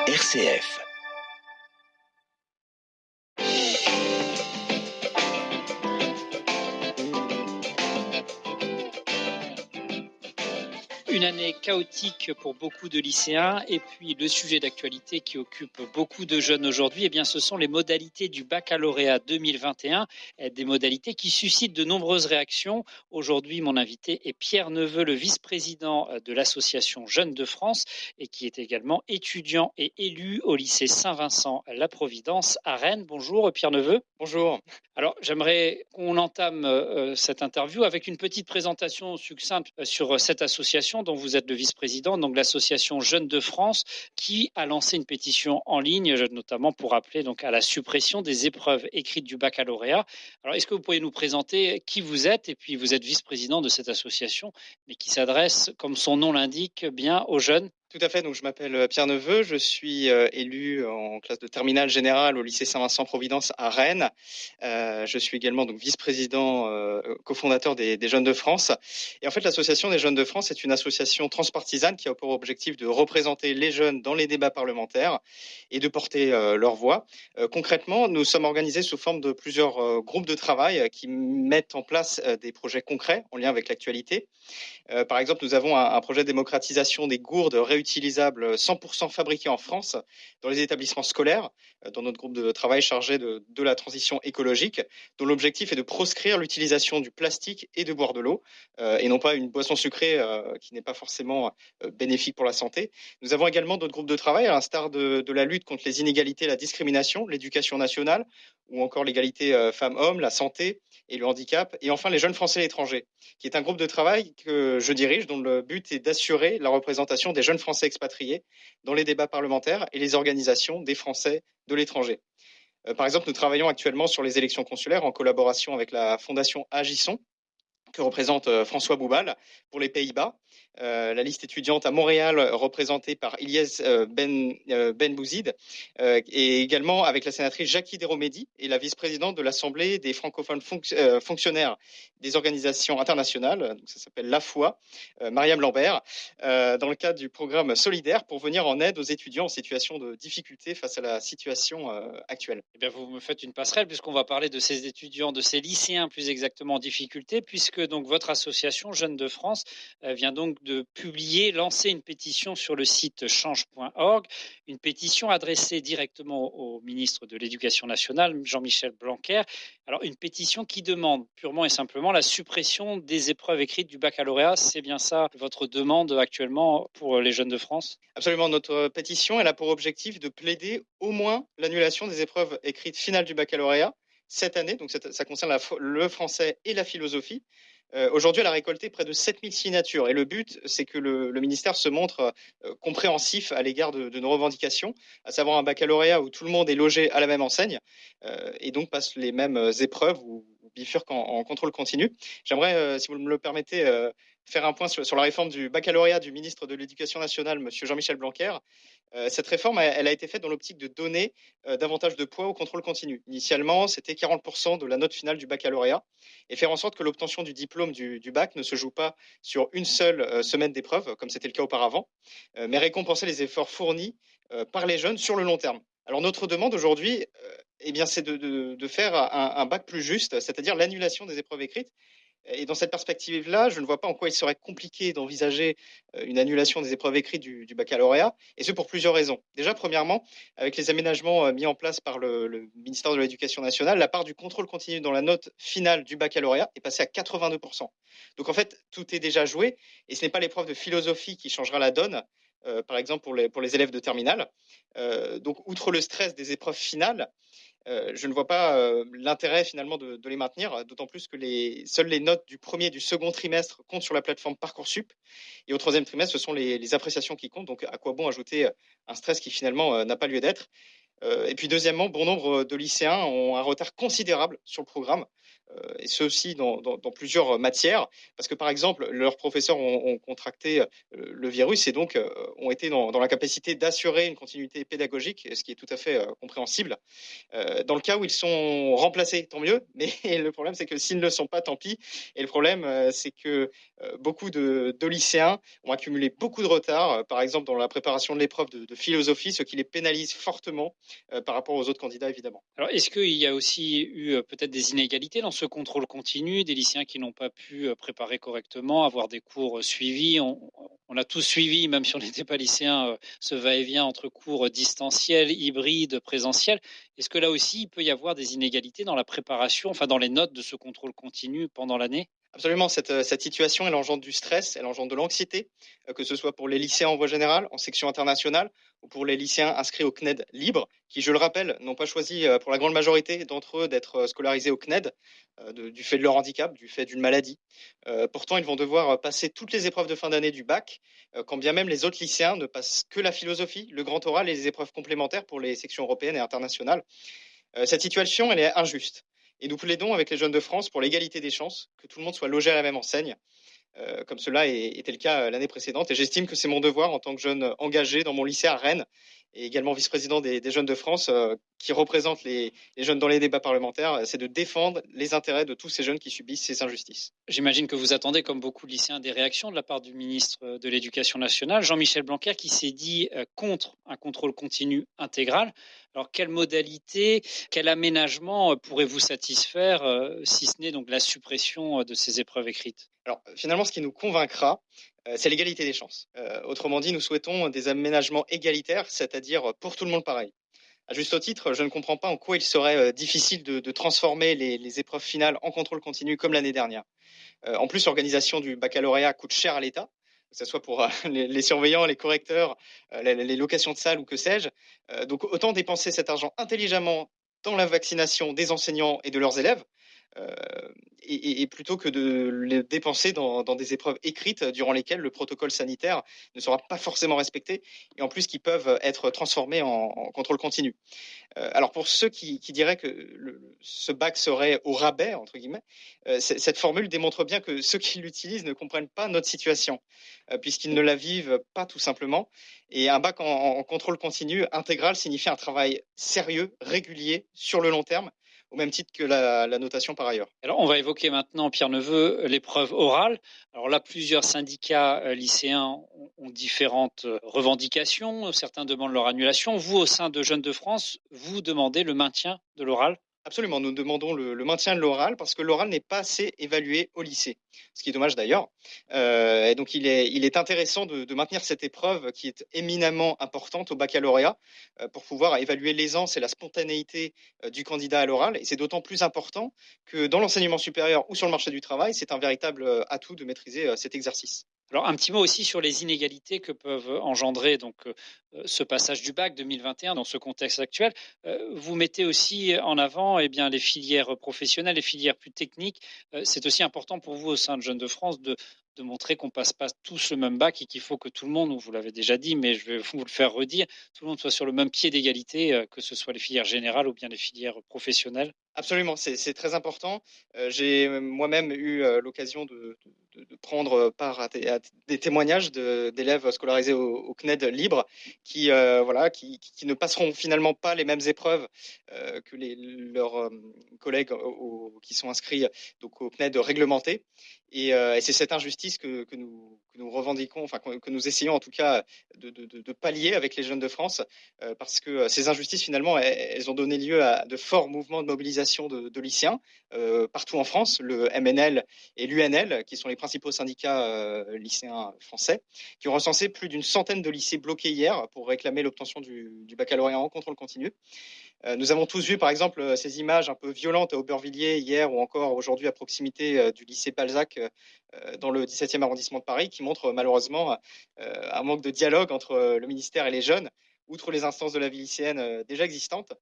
RCF. Une année chaotique pour beaucoup de lycéens et puis le sujet d'actualité qui occupe beaucoup de jeunes aujourd'hui, ce sont les modalités du baccalauréat 2021, des modalités qui suscitent de nombreuses réactions. Aujourd'hui, mon invité est Pierre Neveu, le vice-président de l'association Jeunes de France et qui est également étudiant et élu au lycée Saint-Vincent-la-Providence à Rennes. Bonjour Pierre Neveu. Bonjour. Alors, j'aimerais qu'on entame cette interview avec une petite présentation succincte sur cette association dont vous êtes le vice-président, donc l'association Jeunes de France, qui a lancé une pétition en ligne, notamment pour appeler donc à la suppression des épreuves écrites du baccalauréat. Alors, est-ce que vous pourriez nous présenter qui vous êtes? Et puis, vous êtes vice-président de cette association, mais qui s'adresse, comme son nom l'indique, bien aux jeunes. Tout à fait, donc je m'appelle Pierre Neveu, je suis élu en classe de terminale générale au lycée Saint-Vincent-Providence à Rennes. Je suis également donc vice-président, cofondateur des Jeunes de France. Et en fait, l'association des Jeunes de France est une association transpartisane qui a pour objectif de représenter les jeunes dans les débats parlementaires et de porter leur voix. Concrètement, nous sommes organisés sous forme de plusieurs groupes de travail qui mettent en place des projets concrets en lien avec l'actualité. Par exemple, nous avons un projet de démocratisation des gourdes réutilisables 100% fabriquées en France dans les établissements scolaires, dans notre groupe de travail chargé de la transition écologique, dont l'objectif est de proscrire l'utilisation du plastique et de boire de l'eau, et non pas une boisson sucrée qui n'est pas forcément bénéfique pour la santé. Nous avons également d'autres groupes de travail, à l'instar de la lutte contre les inégalités, la discrimination, l'éducation nationale, ou encore l'égalité femmes-hommes, la santé et le handicap, et enfin les jeunes Français à l'étranger, qui est un groupe de travail que je dirige, dont le but est d'assurer la représentation des jeunes Français expatriés dans les débats parlementaires et les organisations des Français de l'étranger. Par exemple, nous travaillons actuellement sur les élections consulaires en collaboration avec la Fondation Agisson, que représente François Boubal pour les Pays-Bas. La liste étudiante à Montréal, représentée par Ilyes Ben Bouzid, et également avec la sénatrice Jackie Deromedi et la vice-présidente de l'Assemblée des francophones fonctionnaires des organisations internationales, donc ça s'appelle La Foi, Mariam Lambert, dans le cadre du programme Solidaire pour venir en aide aux étudiants en situation de difficulté face à la situation actuelle. Vous me faites une passerelle puisqu'on va parler de ces étudiants, de ces lycéens plus exactement en difficulté, puisque donc votre association Jeunes de France vient donc de publier, lancer une pétition sur le site change.org, une pétition adressée directement au ministre de l'Éducation nationale, Jean-Michel Blanquer. Alors une pétition qui demande purement et simplement la suppression des épreuves écrites du baccalauréat. C'est bien ça votre demande actuellement pour les Jeunes de France? Absolument, notre pétition elle a pour objectif de plaider au moins l'annulation des épreuves écrites finales du baccalauréat cette année, donc ça concerne le français et la philosophie. Aujourd'hui, elle a récolté près de 7000 signatures et le but, c'est que le ministère se montre compréhensif à l'égard de nos revendications, à savoir un baccalauréat où tout le monde est logé à la même enseigne et donc passe les mêmes épreuves ou bifurque en contrôle continu. J'aimerais, si vous me le permettez, faire un point sur la réforme du baccalauréat du ministre de l'Éducation nationale, monsieur Jean-Michel Blanquer. Cette réforme, elle a été faite dans l'optique de donner davantage de poids au contrôle continu. Initialement, c'était 40% de la note finale du baccalauréat et faire en sorte que l'obtention du diplôme du bac ne se joue pas sur une seule semaine d'épreuve, comme c'était le cas auparavant, mais récompenser les efforts fournis par les jeunes sur le long terme. Alors notre demande aujourd'hui, c'est de faire un bac plus juste, c'est-à-dire l'annulation des épreuves écrites. Et dans cette perspective-là, je ne vois pas en quoi il serait compliqué d'envisager une annulation des épreuves écrites du baccalauréat, et ce pour plusieurs raisons. Déjà, premièrement, avec les aménagements mis en place par le ministère de l'Éducation nationale, la part du contrôle continu dans la note finale du baccalauréat est passée à 82%. Donc en fait, tout est déjà joué, et ce n'est pas l'épreuve de philosophie qui changera la donne, par exemple pour les élèves de terminale. Donc outre le stress des épreuves finales, je ne vois pas l'intérêt finalement de les maintenir, d'autant plus que seules les notes du premier et du second trimestre comptent sur la plateforme Parcoursup. Et au troisième trimestre, ce sont les appréciations qui comptent. Donc à quoi bon ajouter un stress qui finalement n'a pas lieu d'être. Et puis deuxièmement, bon nombre de lycéens ont un retard considérable sur le programme. et ce aussi dans plusieurs matières, parce que par exemple, leurs professeurs ont contracté le virus et donc ont été dans la capacité d'assurer une continuité pédagogique, ce qui est tout à fait compréhensible. Dans le cas où ils sont remplacés, tant mieux, mais le problème, c'est que s'ils ne le sont pas, tant pis. Et le problème, c'est que beaucoup de lycéens ont accumulé beaucoup de retard, par exemple dans la préparation de l'épreuve de philosophie, ce qui les pénalise fortement par rapport aux autres candidats, évidemment. Alors, est-ce qu'il y a aussi eu peut-être des inégalités dans ce contrôle continu, des lycéens qui n'ont pas pu préparer correctement, avoir des cours suivis? On a tous suivi, même si on n'était pas lycéen, ce va-et-vient entre cours distanciels, hybrides, présentiels. Est-ce que là aussi, il peut y avoir des inégalités dans la préparation, enfin dans les notes de ce contrôle continu pendant l'année? Absolument, cette situation, elle engendre du stress, elle engendre de l'anxiété, que ce soit pour les lycéens en voie générale, en section internationale, ou pour les lycéens inscrits au CNED libre, qui, je le rappelle, n'ont pas choisi, pour la grande majorité d'entre eux, d'être scolarisés au CNED, du fait de leur handicap, du fait d'une maladie. Pourtant, ils vont devoir passer toutes les épreuves de fin d'année du bac, quand bien même les autres lycéens ne passent que la philosophie, le grand oral et les épreuves complémentaires pour les sections européennes et internationales. Cette situation, elle est injuste. Et nous plaidons avec les jeunes de France pour l'égalité des chances, que tout le monde soit logé à la même enseigne, comme cela était le cas l'année précédente. Et j'estime que c'est mon devoir en tant que jeune engagé dans mon lycée à Rennes et également vice-président des jeunes de France qui représentent les jeunes dans les débats parlementaires, c'est de défendre les intérêts de tous ces jeunes qui subissent ces injustices. J'imagine que vous attendez, comme beaucoup de lycéens, des réactions de la part du ministre de l'Éducation nationale, Jean-Michel Blanquer, qui s'est dit contre un contrôle continu intégral. Alors, quelle modalité, quel aménagement pourrait vous satisfaire, si ce n'est donc la suppression de ces épreuves écrites? Alors finalement, ce qui nous convaincra, c'est l'égalité des chances. Autrement dit, nous souhaitons des aménagements égalitaires, c'est-à-dire pour tout le monde pareil. À juste titre, je ne comprends pas en quoi il serait difficile de transformer les épreuves finales en contrôle continu comme l'année dernière. En plus, l'organisation du baccalauréat coûte cher à l'État, que ce soit pour les surveillants, les correcteurs, les locations de salles ou que sais-je. Donc autant dépenser cet argent intelligemment dans la vaccination des enseignants et de leurs élèves, et plutôt que de les dépenser dans des épreuves écrites durant lesquelles le protocole sanitaire ne sera pas forcément respecté et en plus qui peuvent être transformés en contrôle continu. Alors pour ceux qui diraient que ce bac serait au rabais, entre guillemets, cette formule démontre bien que ceux qui l'utilisent ne comprennent pas notre situation, puisqu'ils ne la vivent pas tout simplement. Et un bac en contrôle continu intégral signifie un travail sérieux, régulier, sur le long terme, au même titre que la notation par ailleurs. Alors, on va évoquer maintenant, Pierre Neveu, l'épreuve orale. Alors là, plusieurs syndicats lycéens ont différentes revendications. Certains demandent leur annulation. Vous, au sein de Jeunes de France, vous demandez le maintien de l'oral. Absolument, nous demandons le maintien de l'oral parce que l'oral n'est pas assez évalué au lycée, ce qui est dommage d'ailleurs. Et donc il est intéressant de maintenir cette épreuve qui est éminemment importante au baccalauréat pour pouvoir évaluer l'aisance et la spontanéité du candidat à l'oral. Et c'est d'autant plus important que dans l'enseignement supérieur ou sur le marché du travail, c'est un véritable atout de maîtriser cet exercice. Alors, un petit mot aussi sur les inégalités que peuvent engendrer ce passage du bac 2021 dans ce contexte actuel. Vous mettez aussi en avant les filières professionnelles, les filières plus techniques. C'est aussi important pour vous au sein de Jeunes de France de montrer qu'on passe pas tous le même bac et qu'il faut que tout le monde, vous l'avez déjà dit, mais je vais vous le faire redire, tout le monde soit sur le même pied d'égalité, que ce soit les filières générales ou bien les filières professionnelles. Absolument, c'est très important. J'ai moi-même eu l'occasion de prendre part à des témoignages d'élèves scolarisés au CNED libre qui, voilà, qui ne passeront finalement pas les mêmes épreuves que leurs collègues qui sont inscrits donc, au CNED réglementé. Et c'est cette injustice que nous revendiquons, enfin que nous essayons en tout cas de pallier avec les jeunes de France, parce que ces injustices finalement, elles ont donné lieu à de forts mouvements de mobilisation de lycéens partout en France, le MNL et l'UNL, qui sont les principaux syndicats lycéens français, qui ont recensé plus d'une centaine de lycées bloqués hier pour réclamer l'obtention du baccalauréat en contrôle continu. Nous avons tous vu, par exemple, ces images un peu violentes à Aubervilliers hier ou encore aujourd'hui à proximité du lycée Balzac dans le 17e arrondissement de Paris, qui montrent malheureusement un manque de dialogue entre le ministère et les jeunes, outre les instances de la vie lycéenne déjà existantes.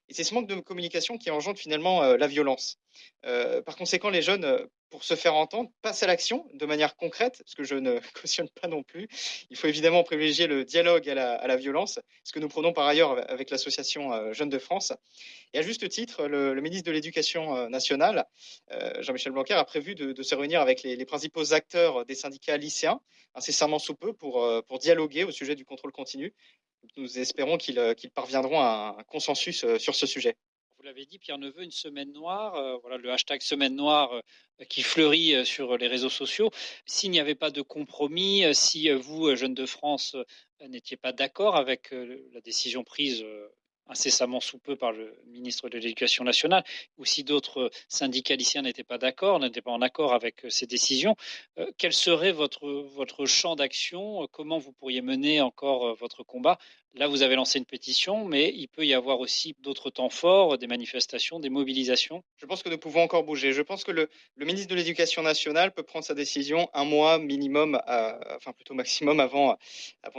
Et c'est ce manque de communication qui engendre finalement la violence. Par conséquent, les jeunes pour se faire entendre, passe à l'action de manière concrète, ce que je ne cautionne pas non plus. Il faut évidemment privilégier le dialogue à la violence, ce que nous prenons par ailleurs avec l'association Jeunes de France. Et à juste titre, le ministre de l'Éducation nationale, Jean-Michel Blanquer, a prévu de se réunir avec les principaux acteurs des syndicats lycéens, incessamment sous peu, pour dialoguer au sujet du contrôle continu. Nous espérons qu'ils parviendront à un consensus sur ce sujet. Vous l'avez dit, Pierre Neveu, une semaine noire, voilà le hashtag semaine noire qui fleurit sur les réseaux sociaux. S'il n'y avait pas de compromis, si vous, Jeunes de France, n'étiez pas d'accord avec la décision prise incessamment sous peu par le ministre de l'Éducation nationale, ou si d'autres syndicats lycéens n'étaient pas d'accord, n'étaient pas en accord avec ces décisions, quel serait votre champ d'action? Comment vous pourriez mener encore votre combat? Là, vous avez lancé une pétition, mais il peut y avoir aussi d'autres temps forts, des manifestations, des mobilisations. Je pense que nous pouvons encore bouger. Je pense que le ministre de l'Éducation nationale peut prendre sa décision un mois minimum, enfin plutôt maximum avant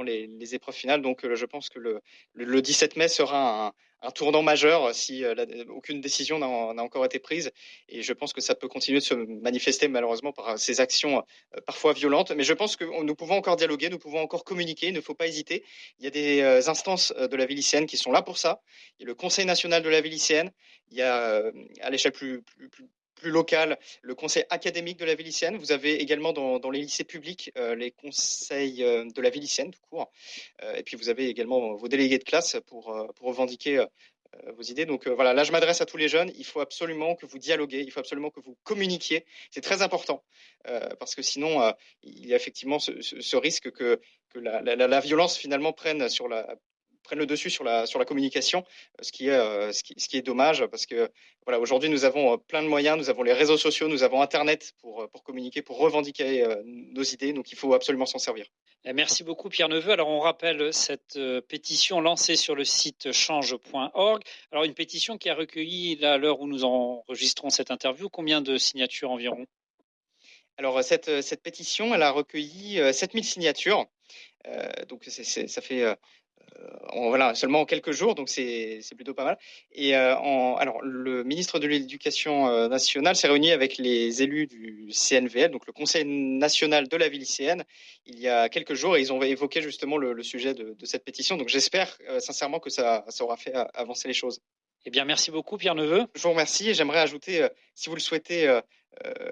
les épreuves finales. Donc je pense que le 17 mai sera un tournant majeur si aucune décision n'a encore été prise. Et je pense que ça peut continuer de se manifester malheureusement par ces actions parfois violentes. Mais je pense que nous pouvons encore dialoguer, nous pouvons encore communiquer, il ne faut pas hésiter. Il y a des instances de la vie lycéenne qui sont là pour ça. Il y a le Conseil national de la vie lycéenne. Il y a à l'échelle plus locale le conseil académique de la vie lycéenne. Vous avez également dans les lycées publics les conseils de la vie lycéenne tout court. Et puis vous avez également vos délégués de classe pour revendiquer vos idées. Donc voilà, là je m'adresse à tous les jeunes. Il faut absolument que vous dialoguez, il faut absolument que vous communiquiez. C'est très important parce que sinon il y a effectivement ce risque que la violence finalement prenne le dessus sur la communication, ce qui est dommage parce que voilà, aujourd'hui nous avons plein de moyens, nous avons les réseaux sociaux, nous avons Internet pour communiquer, pour revendiquer nos idées, donc il faut absolument s'en servir. Merci beaucoup Pierre Neveu. Alors on rappelle cette pétition lancée sur le site change.org. Alors une pétition qui a recueilli, là, à l'heure où nous enregistrons cette interview, combien de signatures environ? Alors cette pétition, elle a recueilli 7000 signatures, donc ça fait voilà, seulement en quelques jours, donc c'est plutôt pas mal. Et alors, le ministre de l'Éducation nationale s'est réuni avec les élus du CNVL, donc le Conseil national de la vie lycéenne, il y a quelques jours, et ils ont évoqué justement le sujet de cette pétition. Donc j'espère sincèrement que ça aura fait avancer les choses. Eh bien, merci beaucoup Pierre Neveu. Je vous remercie et j'aimerais ajouter, si vous le souhaitez,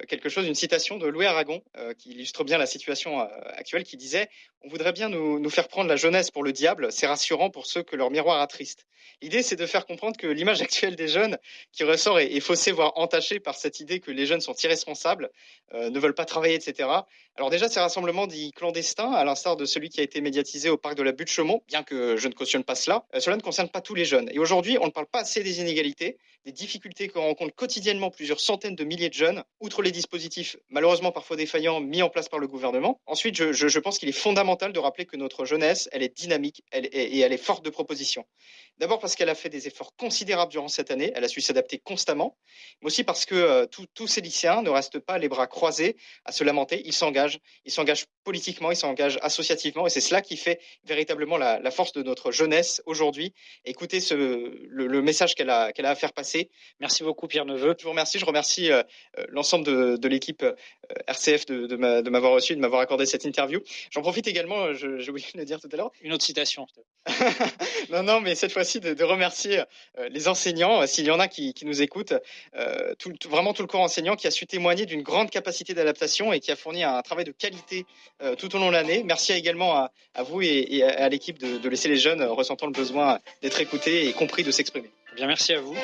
quelque chose, une citation de Louis Aragon qui illustre bien la situation actuelle, qui disait: on voudrait bien nous faire prendre la jeunesse pour le diable, c'est rassurant pour ceux que leur miroir attriste. L'idée, c'est de faire comprendre que l'image actuelle des jeunes qui ressort est faussée, voire entachée par cette idée que les jeunes sont irresponsables, ne veulent pas travailler, etc. Alors déjà, ces rassemblements dits clandestins, à l'instar de celui qui a été médiatisé au parc de la Butte Chaumont, bien que je ne cautionne pas cela, cela ne concerne pas tous les jeunes. Et aujourd'hui, on ne parle pas assez des inégalités, des difficultés que rencontrent quotidiennement plusieurs centaines de milliers de jeunes, outre les dispositifs malheureusement parfois défaillants mis en place par le gouvernement. Ensuite, je pense qu'il est fondamental de rappeler que notre jeunesse, elle est dynamique et elle est forte de propositions. D'abord parce qu'elle a fait des efforts considérables durant cette année, elle a su s'adapter constamment, mais aussi parce que tous ces lycéens ne restent pas les bras croisés à se lamenter, ils s'engagent politiquement, ils s'engagent associativement, et c'est cela qui fait véritablement la force de notre jeunesse aujourd'hui. Écoutez le message qu'elle a à faire passer. Merci beaucoup Pierre Neveu. Je vous remercie, je remercie l'ensemble de l'équipe RCF de m'avoir reçu, de m'avoir accordé cette interview. J'en profite également, j'ai oublié de le dire tout à l'heure. Une autre citation peut-être. Non, mais cette fois-ci de remercier les enseignants, s'il y en a qui nous écoutent, vraiment tout le corps enseignant qui a su témoigner d'une grande capacité d'adaptation et qui a fourni un travail de qualité tout au long de l'année. Merci également à vous et à l'équipe de laisser les jeunes ressentant le besoin d'être écoutés et compris, de s'exprimer. Eh bien, merci à vous.